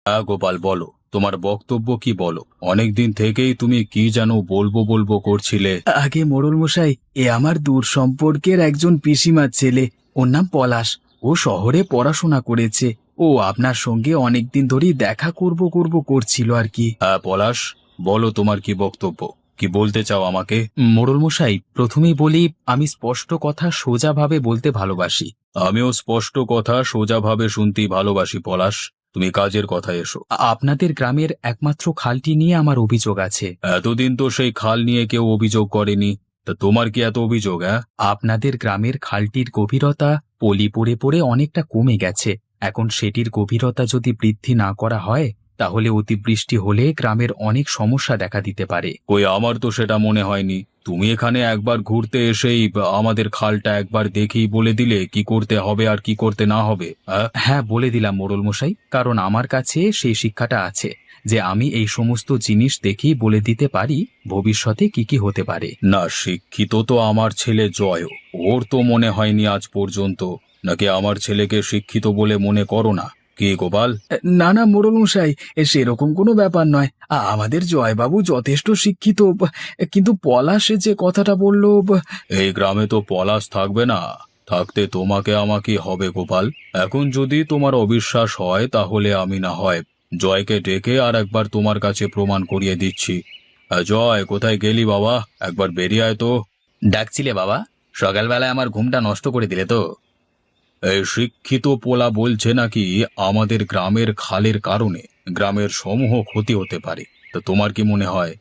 হ্যাঁ গোপাল, বলো তোমার বক্তব্য কি বলো। অনেকদিন থেকেই তুমি কি যেন বলবো বলবো করছিলে। আগে মোড়ল মশাই, এ আমার দূর সম্পর্কের একজন পিসিমার ছেলে। ওর নাম পলাশ। ও শহরে পড়াশোনা করেছে। ও আপনার সঙ্গে অনেকদিন ধরেই দেখা করব করব করছিল আর কি। হ্যাঁ পলাশ, বলো তোমার কি বক্তব্য, কি বলতে চাও আমাকে। মোড়ল মশাই, প্রথমেই বলি, আমি স্পষ্ট কথা সোজাভাবে বলতে ভালোবাসি। আমিও স্পষ্ট কথা সোজাভাবে শুনতেই ভালোবাসি পলাশ। তুমি কাজের কথা এসো। আপনাদের গ্রামের একমাত্র খালটি নিয়ে আমার অভিযোগ আছে। এতদিন তো সেই খাল নিয়ে কেউ অভিযোগ করেনি, তা তোমার কি এত অভিযোগ? হ্যাঁ, আপনাদের গ্রামের খালটির গভীরতা পলি পড়ে পড়ে অনেকটা কমে গেছে। এখন সেটির গভীরতা যদি বৃদ্ধি না করা হয়, তাহলে অতিবৃষ্টি হলে গ্রামের অনেক সমস্যা দেখা দিতে পারে। কই আমার তো সেটা মনে হয়নি। তুমি এখানে একবার ঘুরতে এসেই আমাদের খালটা একবার দেখেই বলে দিলে কি করতে হবে আর কি করতে না হবে। হ্যাঁ হ্যাঁ, বলে দিলাম মোড়ল মশাই, কারণ আমার কাছে সেই শিক্ষাটা আছে যে আমি এই সমস্ত জিনিস দেখেই বলে দিতে পারি ভবিষ্যতে কি কি হতে পারে। না, শিক্ষিত তো আমার ছেলে জয়। ওর তো মনে হয়নি আজ পর্যন্ত। নাকি আমার ছেলেকে শিক্ষিত বলে মনে করো না, কি গোপাল? না না মোড়ল মশাই, সেরকম কোনো ব্যাপার নয়। আমাদের জয়বাবু যথেষ্ট শিক্ষিত। কিন্তু পলাশে যে কথাটা বলল। এই গ্রামে তো পলাশ থাকবে না, থাকতে তোমাকে আমাকে হবে গোপাল। এখন যদি তোমার অবিশ্বাস হয় তাহলে আমি না হয় জয়কে ডেকে আর একবার তোমার কাছে প্রমাণ করিয়ে দিচ্ছি। জয়, কোথায় গেলি বাবা? একবার বেরিয়ে আয় তো। ডাকছিলে বাবা? সকালবেলায় আমার ঘুমটা নষ্ট করে দিলে তো। এই শিক্ষিত পোলা বলছে নাকি আমাদের গ্রামের খালের কারণে গ্রামের সমূহ ক্ষতি হতে পারে। তো তোমার কি মনে হয়?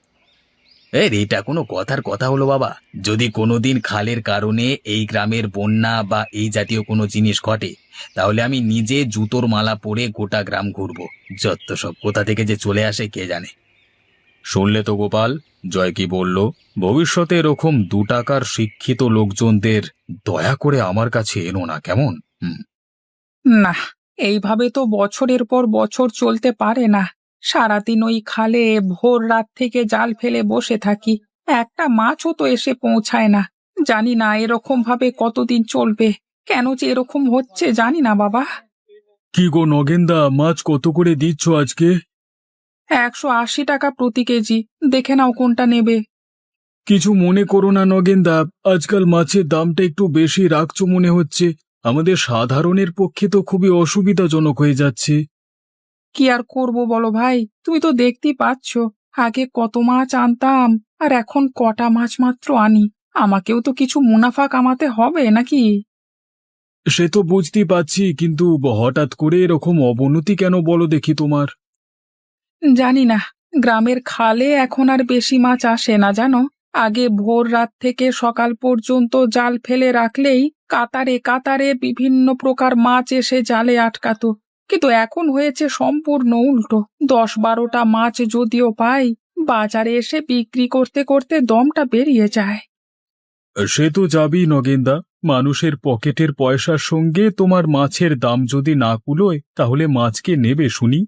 এটা কোনো কথার কথা হলো বাবা? যদি কোনোদিন খালের কারণে এই গ্রামের বন্যা বা এই জাতীয় কোনো জিনিস ঘটে, তাহলে আমি নিজে জুতোর মালা পরে গোটা গ্রাম ঘুরবো। যত সব কোথা থেকে যে চলে আসে কে জানে। শুনলে তো গোপাল, জয় কি বলল। ভবিষ্যতে এরকম 2 টাকার শিক্ষিত লোকজনদের দয়া করে আমার কাছে এনো না, কেমন? হুম। না, এইভাবে তো বছরের পর বছর চলতে পারে না। সারাদিন ওই খালে ভোর রাত থেকে জাল ফেলে বসে থাকি, একটা মাছও তো এসে পৌঁছায় না। জানি না এরকম ভাবে কতদিন চলবে। কেন যে এরকম হচ্ছে জানি না বাবা। কি গো নগেনদা, মাছ কত করে দিচ্ছ আজকে? 180 টাকা প্রতি কেজি। দেখে নাও কোনটা নেবে। কিছু মনে করো না নগেনদা, আজকাল মাছের দামটা একটু বেশি রাখছো মনে হচ্ছে। আমাদের সাধারণের পক্ষে তো খুবই অসুবিধাজনক হয়ে যাচ্ছে। কি আর করব বলো ভাই, তুমি তো দেখতেই পাচ্ছ। আগে কত মাছ আনতাম, আর এখন কটা মাছ মাত্র আনি। আমাকেও তো কিছু মুনাফা কামাতে হবে নাকি? সে তো বুঝতেই পারছি, কিন্তু হঠাৎ করে এরকম অবনতি কেন বলো দেখি তোমার? জানি না, গ্রামের খালে এখন আর বেশি মাছ আসে না জানো। আগে ভোর রাত থেকে সকাল পর্যন্ত জাল ফেলে রাখলেই কাতারে কাতারে বিভিন্ন প্রকার মাছ এসে জালে আটকাতো। কিন্তু এখন হয়েছে সম্পূর্ণ উল্টো। 10-12টা মাছ যদিও পাই, বাজারে এসে বিক্রি করতে করতে দমটা বেরিয়ে যায়। সে তো যাবেই নগেনদা, মানুষের পকেটের পয়সার সঙ্গে তোমার মাছের দাম যদি না কুলোয় তাহলে মাছকে নেবে শুনি?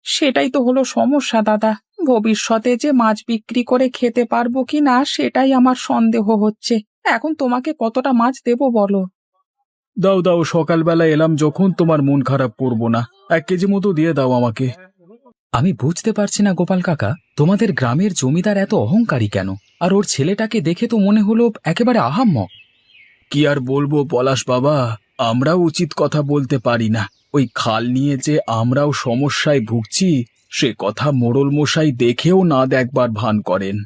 সেটাই তো হলো সমস্যা দাদা। ভবিষ্যতে যে মাছ বিক্রি করে খেতে পারবো কিনা সেটাই আমার সন্দেহ হচ্ছে। এখন তোমাকে কতটা মাছ দেবো বলো? দাও দাও, সকালবেলা এলাম যখন, তোমার মন খারাপ করব না। 1 কেজি মতো দিয়ে দাও আমাকে। আমি বুঝতে পারছি না গোপাল কাকা, তোমাদের গ্রামের জমিদার এত অহংকারী কেন? আর ওর ছেলেটাকে দেখে তো মনে হলো একেবারে আহাম্মক। কি আর বলবো পলাশ বাবা, আমরাও উচিত কথা বলতে পারি না। ওই খাল নিয়ে যে আমরাও সমস্যায় ভুগছি, সে কথা মোড়ল মশাই দেখেও না দেখবার ভান করেন।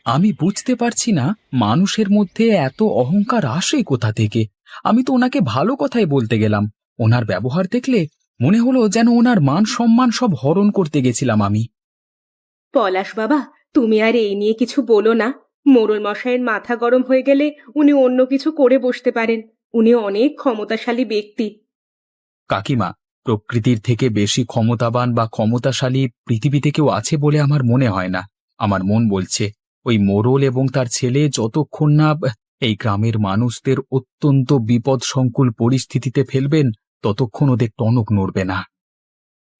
আমি বুঝতে পারছি না মানুষের মধ্যে এত অহংকার আসে কোথা থেকে। আমি তো ওনাকে ভালো কথাই বলতে গেলাম, ওনার ব্যবহার দেখলে মনে হলো যেন ওনার মান সম্মান সব হরণ করতে গেছিলাম আমি। পলাশ বাবা, তুমি আর এই নিয়ে কিছু বলো না। মোড়ল মশাইয়ের মাথা গরম হয়ে গেলে উনি অন্য কিছু করে বসতে পারেন। উনি অনেক ক্ষমতাশালী ব্যক্তি। কাকিমা, প্রকৃতির থেকে বেশি ক্ষমতাবান বা ক্ষমতাশালী পৃথিবীতে কেউ আছে বলে আমার মনে হয় না। আমার মন বলছে ওই মোড়ল এবং তার ছেলে যতক্ষণ না এই গ্রামের মানুষদের অত্যন্ত বিপদসংকুল পরিস্থিতিতে ফেলবেন, ততক্ষণ ওদের টনক নড়বে না।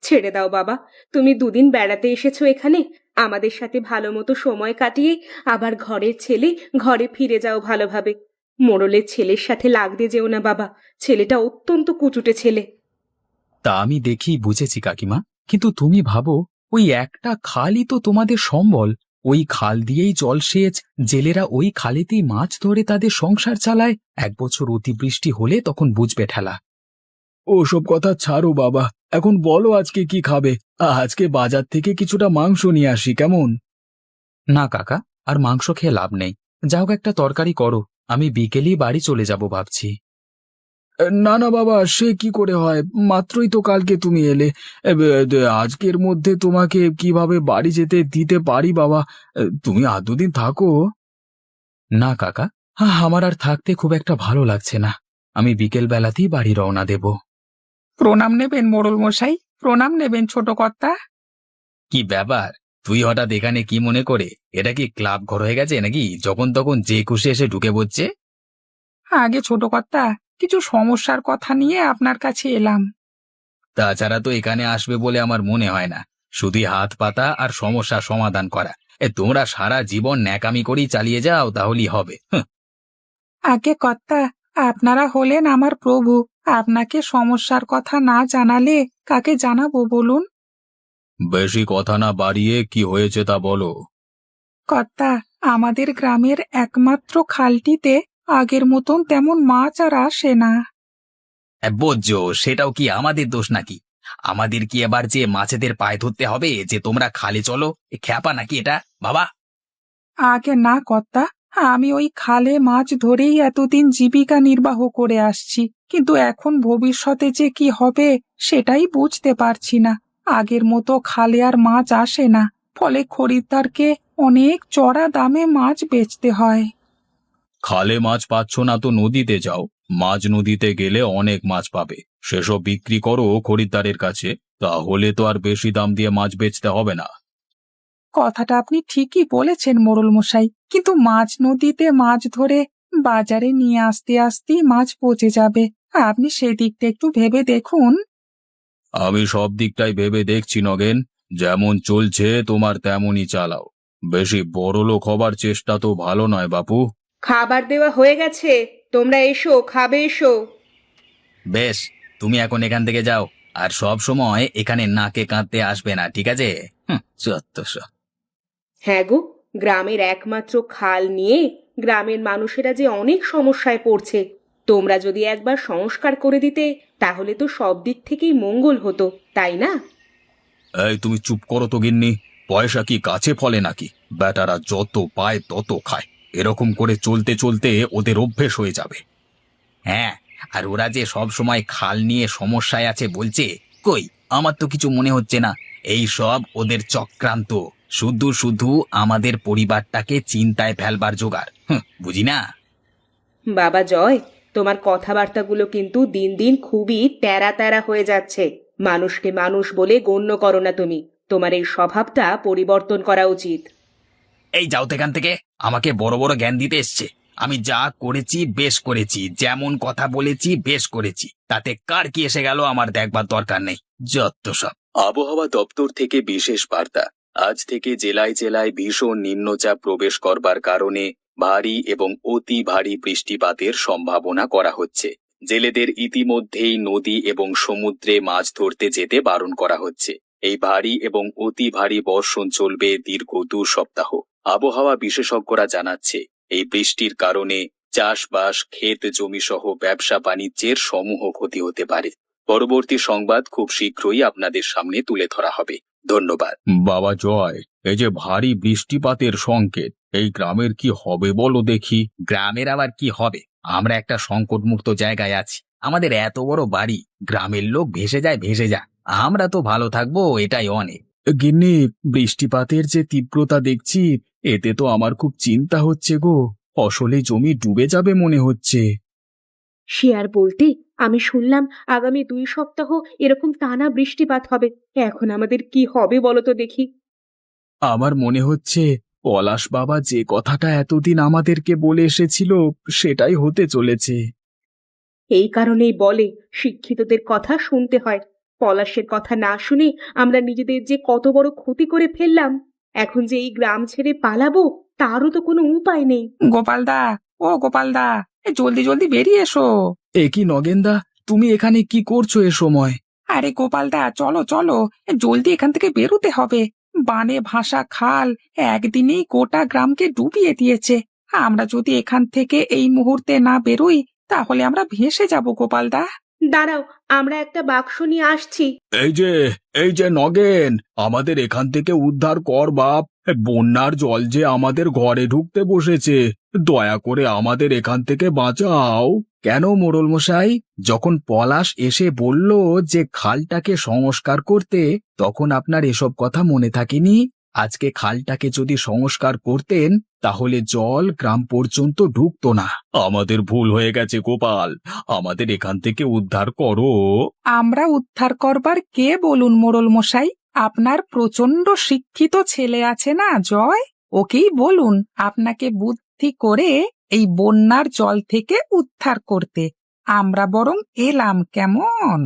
ছেড়ে দাও বাবা, তুমি দুদিন বেড়াতে এসেছো এখানে, আমাদের সাথে ভালো মতো সময় কাটিয়ে আবার ঘরের ছেলে ঘরে ফিরে যাও ভালোভাবে। মোড়লের ছেলের সাথে লাগতে যেও না বাবা, ছেলেটা অত্যন্ত কুচুটে ছেলে। তা আমি দেখি বুঝেছি কাকিমা, কিন্তু তুমি ভাবো, ওই একটা খালই তো তোমাদের সম্বল। ওই খাল দিয়েই জলসেচ, জেলেরা ওই খালেতেই মাছ ধরে তাদের সংসার চালায়। এক বছর অতিবৃষ্টি হলে তখন বুঝবে ঠেলা। ওসব কথা ছাড়ো বাবা, এখন বলো আজকে কি খাবে? আজকে বাজার থেকে কিছুটা মাংস নিয়ে আসি, কেমন? না কাকা, আর মাংস খেয়ে লাভ নেই। যা হোক একটা তরকারি করো, আমি বিকেলেই বাড়ি চলে যাব ভাবছি। না না বাবা, সে কি করে হয়? মাত্রই তো কালকে তুমি এলে। আজকের মধ্যে তোমাকে কিভাবে বাড়ি যেতে দিতে পারি বাবা? তুমি আর দুদিন থাকো। না কাকা, আমার আর থাকতে খুব একটা ভালো লাগছে না। আমি বিকেল বেলাতেই বাড়ি রওনা দেব। প্রণাম নেবেন মোড়ল মশাই, প্রণাম নেবেন ছোট কর্তা। কি ব্যাপার, তুই হঠাৎ এখানে কি মনে করে? এটা কি ক্লাব ঘর হয়ে গেছে নাকি, যখন তখন যে খুশি এসে ঢুকে পড়ছে? আগে ছোট কর্তা, কিছু সমস্যার কথা নিয়ে আপনার কাছে এলাম। তাছাড়া তো এখানে আসবে বলে আমার মনে হয় না। শুধু হাত পাতা আর সমস্যা সমাধান করা। তোমরা সারা জীবন ন্যাকামি করেই চালিয়ে যাও, তাহলেই হবে। আগে কর্তা, আপনারা হলেন আমার প্রভু। আপনাকে সমস্যার কথা না জানালে কাকে জানাবো বলুন? বেশি কথা না বাড়িয়ে কি হয়েছে তা বলো। কর্তা, আমাদের গ্রামের একমাত্র খালটিতে আগের মতন তেমন মাছ আর আসে না। বোঝো, সেটাও কি আমাদের দোষ নাকি? আমাদের কি এবার যে মাছেদের পায়ে ধরতে হবে যে তোমরা খালে চলো? খ্যাপা নাকি এটা বাবা? আগে না কর্তা, আমি ওই খালে মাছ ধরেই এতদিন জীবিকা নির্বাহ করে আসছি, কিন্তু এখন ভবিষ্যতে যে কি হবে সেটাই বুঝতে পারছি না। আগের মতো খালে আর মাছ আসে না, ফলে খরিদ্দারকে অনেক চড়া দামে মাছ বেচতে হয়। খালে মাছ পাচ্ছ না তো নদীতে যাও। মাছ নদীতে গেলে অনেক মাছ পাবে, সেসব বিক্রি করো খরিদ্দারের কাছে। তাহলে তো আর বেশি দাম দিয়ে মাছ বেচতে হবে না। কথাটা আপনি ঠিকই বলেছেন মোড়ল মশাই, কিন্তু মাছ নদীতে মাছ ধরে বাজারে নিয়ে আসতে আসতেই মাছ পচে যাবে। আপনি সেদিকটা একটু ভেবে দেখুন। আমি সব দিকটাই ভেবে দেখছি নগেন। যেমন চলছে তোমার তেমনই চালাও। বেশি বড়লোক হবার চেষ্টা তো ভালো নয় বাপু। খাবার দেওয়া হয়ে গেছে, তোমরা এসো, খাবে এসো। বেশ, তুমি এখন এখান থেকে যাও, আর সব সময় এখানে নাকে কাঁদতে আসবে না, ঠিক আছে? চত্বর। হ্যাঁ গো, গ্রামের একমাত্র খাল নিয়ে গ্রামের মানুষেরা যে অনেক সমস্যায় পড়ছে। তোমরা যদি একবার সংস্কার করে দিতে তাহলে তো সব দিক থেকেই মঙ্গল হতো, তাই না? এই তুমি চুপ করো তো গিন্নি। পয়সা কি গাছে ফলে নাকি? বেটারা যত পায় তত খায়। এরকম করে চলতে চলতে ওদের অভ্যেস হয়ে যাবে। হ্যাঁ, আর ওরা যে সব সময় খাল নিয়ে সমস্যায় আছে বলছে, কই আমার তো কিছু মনে হচ্ছে না। এই সব ওদের চক্রান্ত, শুধু শুধু আমাদের পরিবারটাকে চিন্তায় ফেলবার জোগাড়। বুঝি না। বাবা জয়, তোমার কথাবার্তাগুলো কিন্তু দিন দিন খুবই তেরা তেরা হয়ে যাচ্ছে। মানুষকে মানুষ বলে গণ্য করো না তুমি। তোমার এই স্বভাবটা পরিবর্তন করা উচিত। এই যাও তো এখান থেকে, আমাকে বড় বড় জ্ঞান দিতে এসছে। আমি যা করেছি বেশ করেছি, যেমন কথা বলেছি বেশ করেছি, তাতে কার কি এসে গেল আমার দেখবার দরকার নেই। যত সব। আবহাওয়া দপ্তর থেকে বিশেষ বার্তা। আজ থেকে জেলায় জেলায় ভীষণ নিম্নচাপ প্রবেশ করবার কারণে ভারী এবং অতি ভারী বৃষ্টিপাতের সম্ভাবনা করা হচ্ছে। জেলেদের ইতিমধ্যেই নদী এবং সমুদ্রে মাছ ধরতে যেতে বারণ করা হচ্ছে। এই ভারী এবং অতি ভারী বর্ষণ চলবে দীর্ঘ 2 সপ্তাহ। আবহাওয়া বিশেষজ্ঞরা জানাচ্ছে, এই বৃষ্টির কারণে চাষবাস, ক্ষেত জমি সহ ব্যবসা বাণিজ্যের সমূহ ক্ষতি হতে পারে। পরবর্তী সংবাদ খুব শীঘ্রই আপনাদের সামনে তুলে ধরা হবে। ধন্যবাদ। বাবা জয়, এই যে ভারী বৃষ্টিপাতের সংকেত, এই গ্রামের কি হবে বলো দেখি। গ্রামের আবার কি হবে? আমরা একটা সংকটমুক্ত জায়গায় আছি। আমাদের এত বড় বাড়ি, গ্রামের লোক ভেসে যায় ভেসে যায়, আমরা তো ভালো থাকবো, এটাই অনেক। গিন্নি, বৃষ্টিপাতের যে তীব্রতা দেখছি, এতে তো আমার খুব চিন্তা হচ্ছে গো। ফসলে জমি ডুবে যাবে মনে হচ্ছে। সে আর বলতে, আমি শুনলাম আগামী 2 সপ্তাহ এরকম টানা বৃষ্টিপাত হবে। এখন আমাদের কি হবে বলো তো দেখি। আমার মনে হচ্ছে পলাশ বাবা যে কথাটা এতদিন আমাদেরকে বলে এসেছিল সেটাই হতে চলেছে। এই কারণেই বলে শিক্ষিতদের কথা শুনতে হয়। পলাশের কথা না শুনে আমরা নিজেদের যে কত বড় ক্ষতি করে ফেললাম। এখন যে এই গ্রাম ছেড়ে পালাবো তারও তো কোনো উপায় নেই। গোপালদা, ও গোপালদা, জলদি জলদি বেরিয়ে এসো। এ কি নগেনদা, তুমি এখানে কি করছো এ সময়? আরে গোপালদা, চলো চলো, জলদি এখান থেকে বেরোতে হবে। বানে ভাসা খাল একদিনেই গোটা গ্রামকে ডুবিয়ে দিয়েছে। আমরা যদি এখান থেকে এই মুহূর্তে না বেরোই তাহলে আমরা ভেসে যাব গোপালদা। দাঁড়াও, আমরা একটা বাক্স নিয়ে আসছি। এই যে নগেন, আমাদের এখান থেকে উদ্ধার কর বাপ। বন্যার জল যে আমাদের ঘরে ঢুকতে বসেছে, দয়া করে আমাদের এখান থেকে বাঁচাও। কেন মোড়ল মশাই, যখন পলাশ এসে বলল যে খালটাকে সংস্কার করতে, তখন আপনার এসব কথা মনে থাকেনি? আজকে খালটাকে যদি সংস্কার করতেন তাহলে জল গ্রাম পর্যন্ত ঢুকতো না। আমাদের ভুল হয়ে গেছে গোপাল, আমাদের এখান থেকে উদ্ধার করো। আমরা উদ্ধার করবার কে বলুন মোড়ল মশাই? আপনার প্রচন্ড শিক্ষিত ছেলে আছে না জয়, ওকেই বলুন আপনাকে বুদ্ধি করে এই বন্যার জল থেকে উদ্ধার করতে। আমরা বরং এলাম, কেমন?